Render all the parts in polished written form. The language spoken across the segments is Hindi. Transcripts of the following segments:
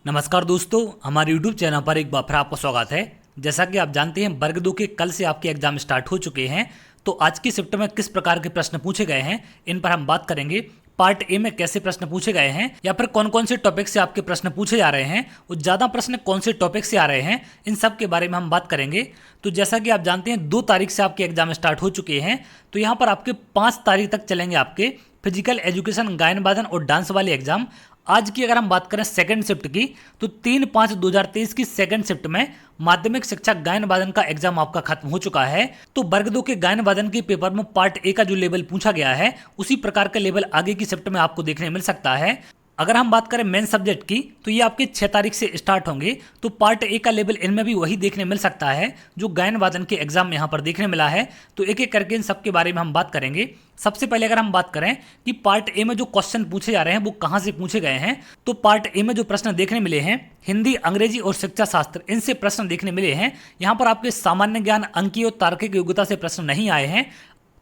नमस्कार दोस्तों, हमारे YouTube चैनल पर एक बार फिर आपका स्वागत है। जैसा कि आप जानते हैं वर्ग 2 के कल से आपके एग्जाम स्टार्ट हो चुके हैं। तो आज की शिफ्ट में किस प्रकार के प्रश्न पूछे गए हैं इन पर हम बात करेंगे। पार्ट ए में कैसे प्रश्न पूछे गए हैं या फिर कौन कौन से टॉपिक से आपके प्रश्न पूछे जा रहे हैं और ज़्यादा प्रश्न कौन से टॉपिक से आ रहे हैं, इन सब के बारे में हम बात करेंगे। तो जैसा कि आप जानते हैं 2 तारीख से आपके एग्जाम स्टार्ट हो चुके हैं। तो यहाँ पर आपके 5 तारीख तक चलेंगे आपके फिजिकल एजुकेशन, गायन वादन और डांस वाले एग्जाम। आज की अगर हम बात करें सेकंड शिफ्ट की, तो 3/5/2023 की सेकंड शिफ्ट में माध्यमिक शिक्षा गायन वादन का एग्जाम आपका खत्म हो चुका है। तो वर्ग 2 के गायन वादन के पेपर में पार्ट ए का जो लेवल पूछा गया है उसी प्रकार का लेवल आगे की शिफ्ट में आपको देखने मिल सकता है। अगर हम बात करें मेन सब्जेक्ट की, तो ये आपके 6 तारीख से स्टार्ट होंगे। तो पार्ट ए का लेवल इनमें भी वही देखने मिल सकता है जो गायन वादन के एग्जाम में यहाँ पर देखने मिला है। तो एक एक करके इन सब के बारे में हम बात करेंगे। सबसे पहले अगर हम बात करें कि पार्ट ए में जो क्वेश्चन पूछे जा रहे हैं वो कहाँ से पूछे गए हैं, तो पार्ट ए में जो प्रश्न देखने मिले हैं हिंदी, अंग्रेजी और शिक्षा शास्त्र, इनसे प्रश्न देखने मिले हैं। यहाँ पर आपके सामान्य ज्ञान, अंकीय और तार्किक योग्यता से प्रश्न नहीं आए हैं।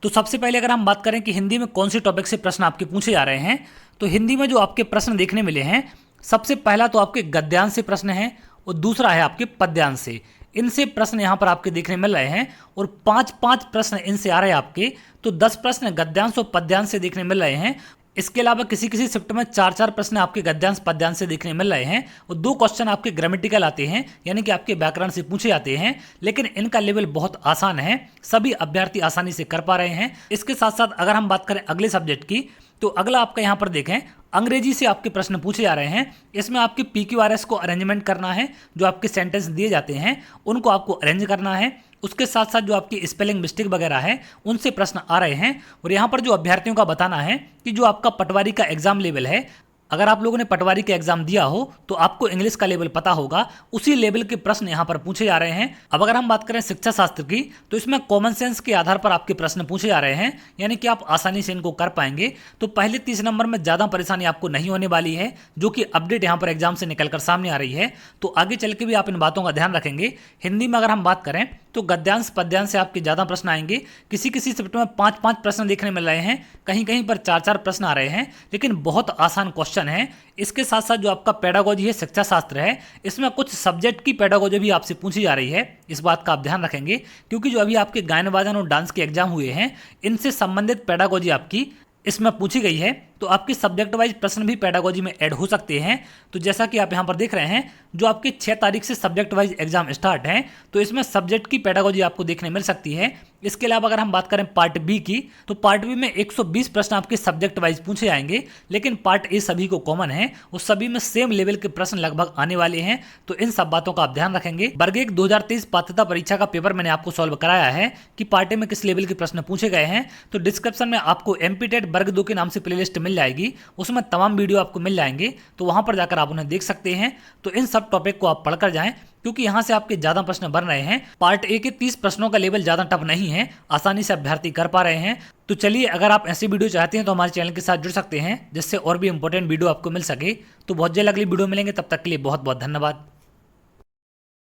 तो सबसे पहले अगर हम बात करें कि हिंदी में कौन से टॉपिक से प्रश्न आपके पूछे जा रहे हैं, तो हिंदी में जो आपके प्रश्न देखने मिले हैं, सबसे पहला तो आपके गद्यांश से प्रश्न है और दूसरा है आपके पद्यांश से। इनसे प्रश्न यहाँ पर आपके देखने मिल रहे हैं और 5-5 प्रश्न इनसे आ रहे हैं आपके। तो 10 प्रश्न गद्यांश और पद्यांश से देखने मिल रहे हैं। इसके अलावा किसी किसी शिफ्ट में 4-4 प्रश्न आपके गद्यांश पद्यांश से देखने मिल रहे हैं और 2 क्वेश्चन आपके ग्रामेटिकल आते हैं, यानी कि आपके व्याकरण से पूछे जाते हैं। लेकिन इनका लेवल बहुत आसान है, सभी अभ्यर्थी आसानी से कर पा रहे हैं। इसके साथ साथ अगर हम बात करें अगले सब्जेक्ट की, तो अगला आपका यहाँ पर देखें अंग्रेजी से आपके प्रश्न पूछे जा रहे हैं। इसमें आपके PQRS को अरेंजमेंट करना है, जो आपके सेंटेंस दिए जाते हैं उनको आपको अरेंज करना है। उसके साथ साथ जो आपकी स्पेलिंग मिस्टेक वगैरह है उनसे प्रश्न आ रहे हैं। और यहाँ पर जो अभ्यर्थियों का बताना है कि जो आपका पटवारी का एग्जाम लेवल है, अगर आप लोगों ने पटवारी का एग्जाम दिया हो तो आपको इंग्लिश का लेवल पता होगा, उसी लेवल के प्रश्न यहाँ पर पूछे जा रहे हैं। अब अगर हम बात करें शिक्षा शास्त्र की, तो इसमें कॉमन सेंस के आधार पर आपके प्रश्न पूछे जा रहे हैं, यानी कि आप आसानी से इनको कर पाएंगे। तो पहले 30 नंबर में ज़्यादा परेशानी आपको नहीं होने वाली है, जो कि अपडेट यहाँ पर एग्जाम से निकलकर सामने आ रही है। तो आगे चल के भी आप इन बातों का ध्यान रखेंगे। हिंदी में अगर हम बात करें तो गद्यांश पद्यांश से आपके ज़्यादा प्रश्न आएंगे। किसी किसी शिफ्ट में 5-5 प्रश्न देखने मिल रहे हैं, कहीं कहीं पर 4-4 प्रश्न आ रहे हैं, लेकिन बहुत आसान क्वेश्चन है। इसके साथ साथ जो आपका पेडागोजी है, शिक्षा शास्त्र है, इसमें कुछ सब्जेक्ट की पेडागोजी भी आपसे पूछी जा रही है। इस बात का आप ध्यान रखेंगे, क्योंकि जो अभी आपके गायन वादन और डांस के एग्जाम हुए हैं, इनसे संबंधित पेडागोजी आपकी इसमें पूछी गई है। तो आपके सब्जेक्ट वाइज प्रश्न भी पेडागोजी में ऐड हो सकते हैं। तो जैसा कि आप यहाँ पर देख रहे हैं, जो आपके 6 तारीख से सब्जेक्ट वाइज एग्जाम स्टार्ट हैं, तो इसमें सब्जेक्ट की पेडागोजी आपको देखने मिल सकती है। इसके अलावा अगर हम बात करें पार्ट बी की, तो पार्ट बी में 120 प्रश्न आपके सब्जेक्ट वाइज पूछे जाएंगे, लेकिन पार्ट ए सभी को कॉमन है, उस सभी में सेम लेवल के प्रश्न लगभग आने वाले हैं। तो इन सब बातों का आप ध्यान रखेंगे। वर्ग 1 2023 पात्रता परीक्षा का पेपर मैंने आपको सॉल्व कराया है कि पार्ट ए में किस लेवल के प्रश्न पूछे गए हैं। तो डिस्क्रिप्शन में आपको MP-TET वर्ग 2 के नाम से प्लेलिस्ट मिल जाएगी, उसमें तमाम वीडियो आपको मिल जाएंगे। तो वहां पर जाकर आप उन्हें देख सकते हैं। तो इन सब टॉपिक को आप पढ़कर जाएं, क्योंकि यहां से आपके ज्यादा प्रश्न बन रहे हैं। पार्ट ए के 30 प्रश्नों का लेवल ज्यादा टफ नहीं है, आसानी से अभ्यर्थी कर पा रहे हैं। तो चलिए, अगर आप ऐसी वीडियो चाहते हैं तो हमारे चैनल के साथ जुड़ सकते हैं, जिससे और भी इंपॉर्टेंट वीडियो आपको मिल सके। तो बहुत जल्द अगली वीडियो मिलेंगे, तब तक के लिए बहुत बहुत धन्यवाद।